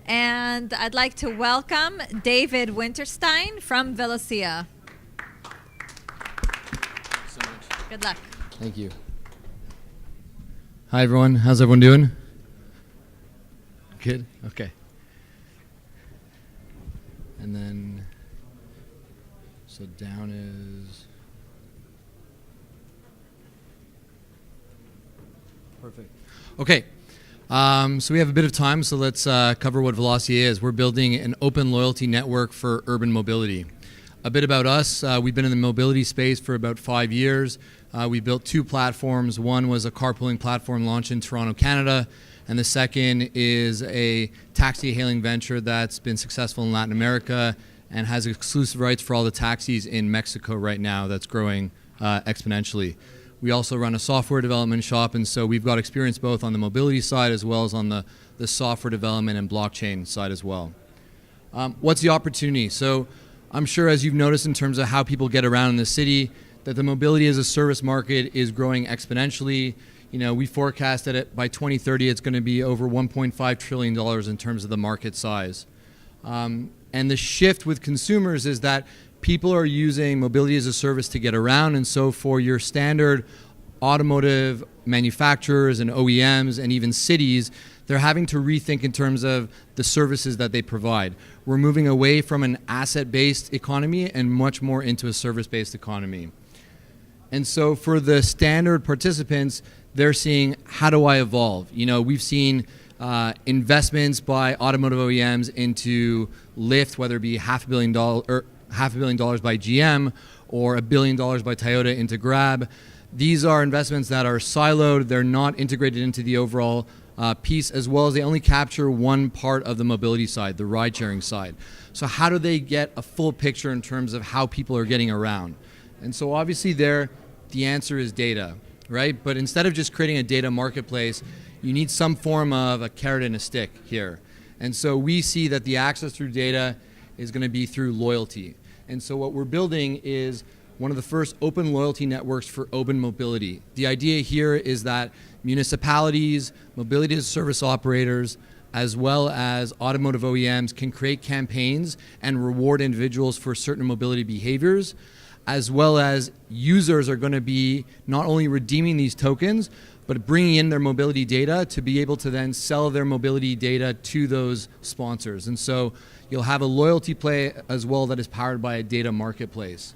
And I'd like to welcome David Winterstein from Velocia. So much. Good luck. Thank you. Hi, everyone. How's everyone doing? Good? Okay. And then, so down is... Perfect. Okay. So we have a bit of time, so let's cover what Velocia is. We're building an open loyalty network for urban mobility. A bit about us. We've been in the mobility space for about 5 years. We built 2 platforms. One was a carpooling platform launched in Toronto, Canada, and the second is a taxi hailing venture that's been successful in Latin America and has exclusive rights for all the taxis in Mexico right now that's growing exponentially. We also run a software development shop, and so we've got experience both on the mobility side as well as on the software development and blockchain side as well. What's the opportunity? So I'm sure, as you've noticed in terms of how people get around in the city, that the mobility as a service market is growing exponentially. You know, we forecast that by 2030 it's going to be over $1.5 trillion in terms of the market size. And the shift with consumers is that people are using mobility as a service to get around, and so for your standard automotive manufacturers and OEMs and even cities, they're having to rethink in terms of the services that they provide. We're moving away from an asset-based economy and much more into a service-based economy. And so for the standard participants, they're seeing, how do I evolve? You know, we've seen investments by automotive OEMs into Lyft, whether it be $500 million by GM or $1 billion by Toyota into Grab. These are investments that are siloed. They're not integrated into the overall piece, as well as they only capture one part of the mobility side, the ride-sharing side. So how do they get a full picture in terms of how people are getting around? And so obviously the answer is data, right? But instead of just creating a data marketplace, you need some form of a carrot and a stick here. And so we see that the access through data is going to be through loyalty. And so what we're building is one of the first open loyalty networks for open mobility. The idea here is that municipalities, mobility as a service operators, as well as automotive OEMs can create campaigns and reward individuals for certain mobility behaviors, as well as users are going to be not only redeeming these tokens, but bringing in their mobility data to be able to then sell their mobility data to those sponsors. And so you'll have a loyalty play as well that is powered by a data marketplace.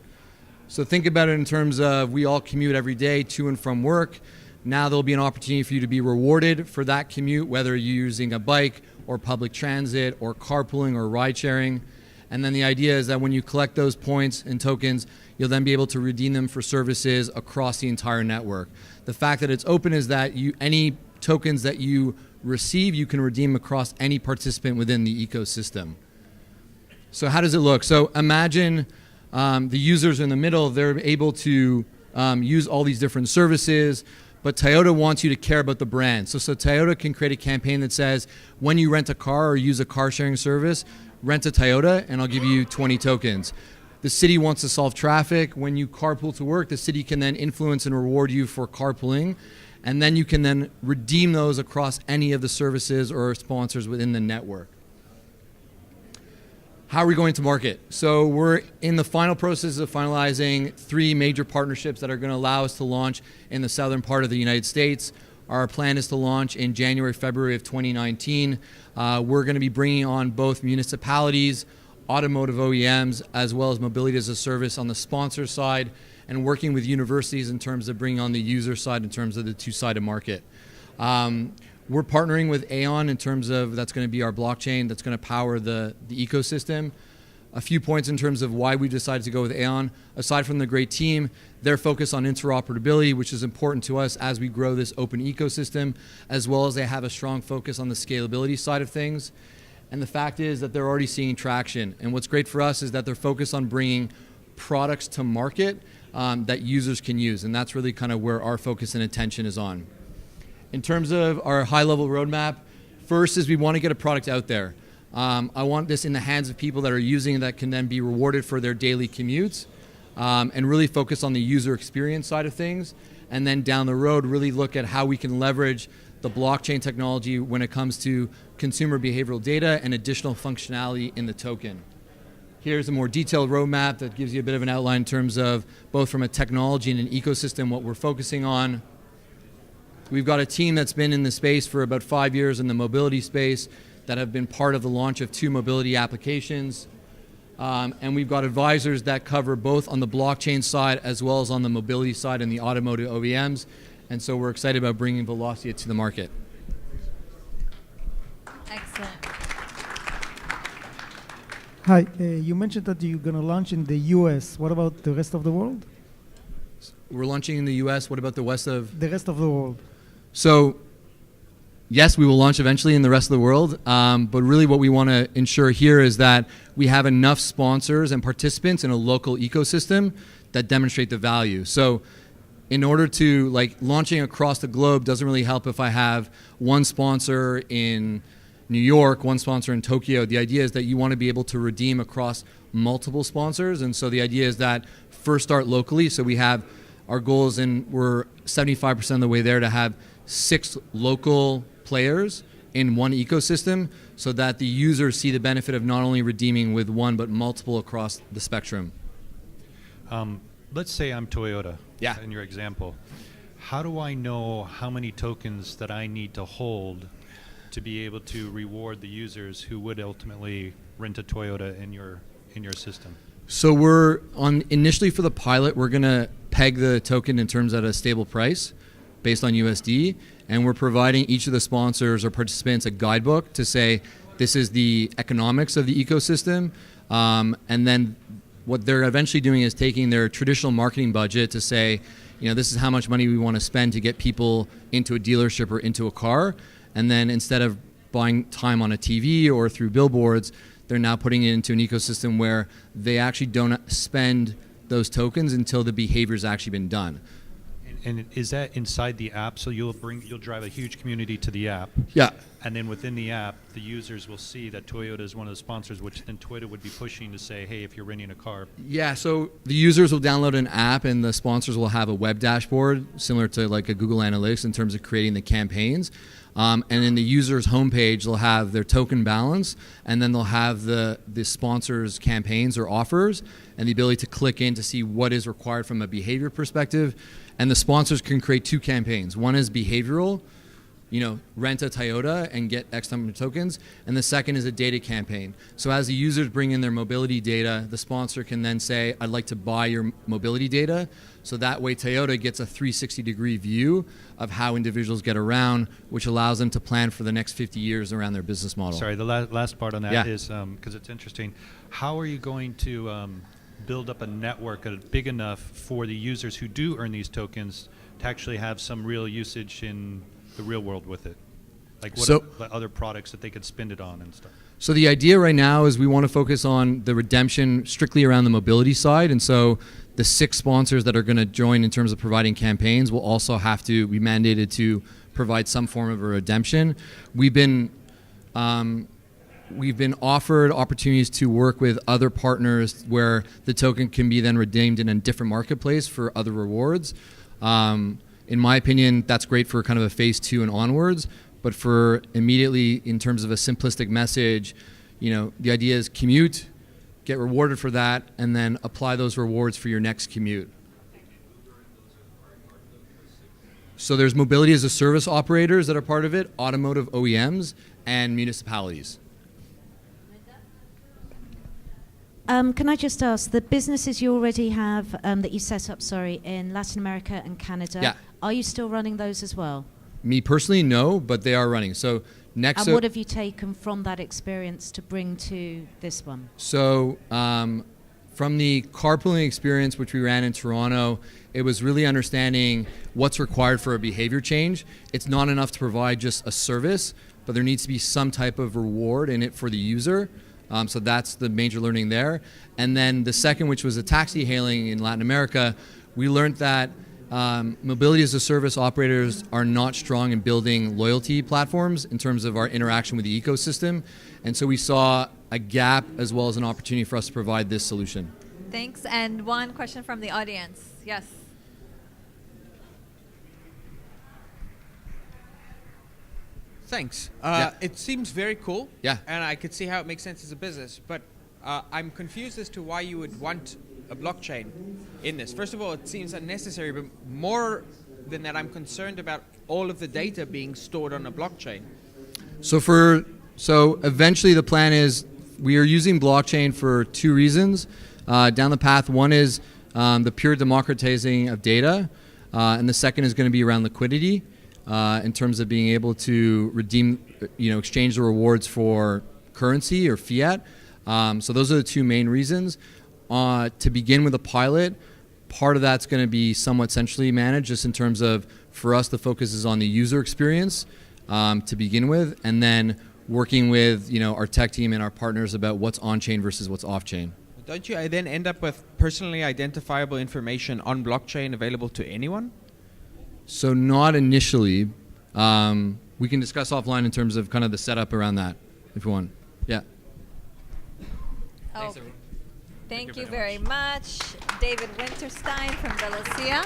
So think about it in terms of we all commute every day to and from work. Now there'll be an opportunity for you to be rewarded for that commute, whether you're using a bike or public transit or carpooling or ride sharing. And then the idea is that when you collect those points and tokens, you'll then be able to redeem them for services across the entire network. The fact that it's open is that any tokens that you receive, you can redeem across any participant within the ecosystem. So how does it look? So imagine the users in the middle, they're able to use all these different services, but Toyota wants you to care about the brand. So Toyota can create a campaign that says, when you rent a car or use a car sharing service, rent a Toyota and I'll give you 20 tokens. The city wants to solve traffic. When you carpool to work, the city can then influence and reward you for carpooling. And then you can then redeem those across any of the services or sponsors within the network. How are we going to market? So we're in the final process of finalizing 3 major partnerships that are going to allow us to launch in the southern part of the United States. Our plan is to launch in January, February of 2019. We're going to be bringing on both municipalities, automotive OEMs, as well as mobility as a service on the sponsor side, and working with universities in terms of bringing on the user side in terms of the two-sided market. We're partnering with Aon in terms of that's going to be our blockchain that's going to power the ecosystem. A few points in terms of why we decided to go with Aon. Aside from the great team, they're focused on interoperability, which is important to us as we grow this open ecosystem, as well as they have a strong focus on the scalability side of things. And the fact is that they're already seeing traction. And what's great for us is that they're focused on bringing products to market that users can use. And that's really kind of where our focus and attention is on. In terms of our high-level roadmap, first is we want to get a product out there. I want this in the hands of people that are using it that can then be rewarded for their daily commutes and really focus on the user experience side of things. And then down the road, really look at how we can leverage the blockchain technology when it comes to consumer behavioral data and additional functionality in the token. Here's a more detailed roadmap that gives you a bit of an outline in terms of both from a technology and an ecosystem, what we're focusing on. We've got a team that's been in the space for about 5 years in the mobility space that have been part of the launch of 2 mobility applications. And we've got advisors that cover both on the blockchain side as well as on the mobility side and the automotive OEMs. And so we're excited about bringing Velocia to the market. Excellent. Hi, you mentioned that you're going to launch in the US. What about the rest of the world? We're launching in the US. What about the rest of? The rest of the world. So, yes, we will launch eventually in the rest of the world. But really what we want to ensure here is that we have enough sponsors and participants in a local ecosystem that demonstrate the value. So in order to, launching across the globe doesn't really help if I have one sponsor in New York, one sponsor in Tokyo. The idea is that you want to be able to redeem across multiple sponsors. And so the idea is that first start locally. So we have our goals, and we're 75% of the way there, to have 6 local players in one ecosystem so that the users see the benefit of not only redeeming with one but multiple across the spectrum. Let's say I'm Toyota, Yeah. in your example. How do I know how many tokens that I need to hold to be able to reward the users who would ultimately rent a Toyota in your system? So we're on, initially for the pilot, we're going to peg the token in terms at a stable price based on USD, and we're providing each of the sponsors or participants a guidebook to say this is the economics of the ecosystem, and then what they're eventually doing is taking their traditional marketing budget to say, this is how much money we want to spend to get people into a dealership or into a car, and then instead of buying time on a TV or through billboards, they're now putting it into an ecosystem where they actually don't spend those tokens until the behavior's actually been done. And is that inside the app? So you'll drive a huge community to the app. Yeah. And then within the app, the users will see that Toyota is one of the sponsors, which then Toyota would be pushing to say, hey, if you're renting a car. Yeah, so the users will download an app and the sponsors will have a web dashboard similar to like a Google Analytics in terms of creating the campaigns. And in the user's homepage, they'll have their token balance, and then they'll have the sponsors' campaigns or offers and the ability to click in to see what is required from a behavior perspective. And the sponsors can create 2 campaigns. One is behavioral, rent a Toyota and get X number of tokens. And the second is a data campaign. So as the users bring in their mobility data, the sponsor can then say, I'd like to buy your mobility data. So that way Toyota gets a 360-degree view of how individuals get around, which allows them to plan for the next 50 years around their business model. Sorry, the last part on that Yeah. is, because it's interesting, how are you going to build up a network big enough for the users who do earn these tokens to actually have some real usage in the real world with it? Like what are the other products that they could spend it on and stuff? So the idea right now is we want to focus on the redemption strictly around the mobility side. And so the 6 sponsors that are going to join in terms of providing campaigns will also have to be mandated to provide some form of a redemption. We've been offered opportunities to work with other partners where the token can be then redeemed in a different marketplace for other rewards. In my opinion, that's great for kind of a phase 2 and onwards. But for immediately, in terms of a simplistic message, the idea is commute, get rewarded for that, and then apply those rewards for your next commute. So there's mobility as a service operators that are part of it, automotive OEMs, and municipalities. Can I just ask, the businesses you already have that you set up, in Latin America and Canada, Yeah. Are you still running those as well? Me personally, no, but they are running. So next. And what have you taken from that experience to bring to this one? So from the carpooling experience, which we ran in Toronto, it was really understanding what's required for a behavior change. It's not enough to provide just a service, but there needs to be some type of reward in it for the user. So that's the major learning there. And then the second, which was a taxi hailing in Latin America, we learned that mobility as a service operators are not strong in building loyalty platforms in terms of our interaction with the ecosystem. And so we saw a gap as well as an opportunity for us to provide this solution. Thanks. And one question from the audience. Yes. Thanks. Yeah. It seems very cool. Yeah. And I could see how it makes sense as a business, but I'm confused as to why you would want a blockchain in this. First of all, it seems unnecessary, but more than that, I'm concerned about all of the data being stored on a blockchain. So eventually the plan is we are using blockchain for two reasons down the path. One is the pure democratizing of data, and the second is going to be around liquidity in terms of being able to redeem, exchange the rewards for currency or fiat. So those are the two main reasons. To begin with a pilot, part of that's going to be somewhat centrally managed, just in terms of, for us, the focus is on the user experience to begin with, and then working with our tech team and our partners about what's on-chain versus what's off-chain. Don't you then end up with personally identifiable information on blockchain available to anyone? So not initially. We can discuss offline in terms of kind of the setup around that, if you want. Yeah. Thank you very much. David Winterstein from Velocia.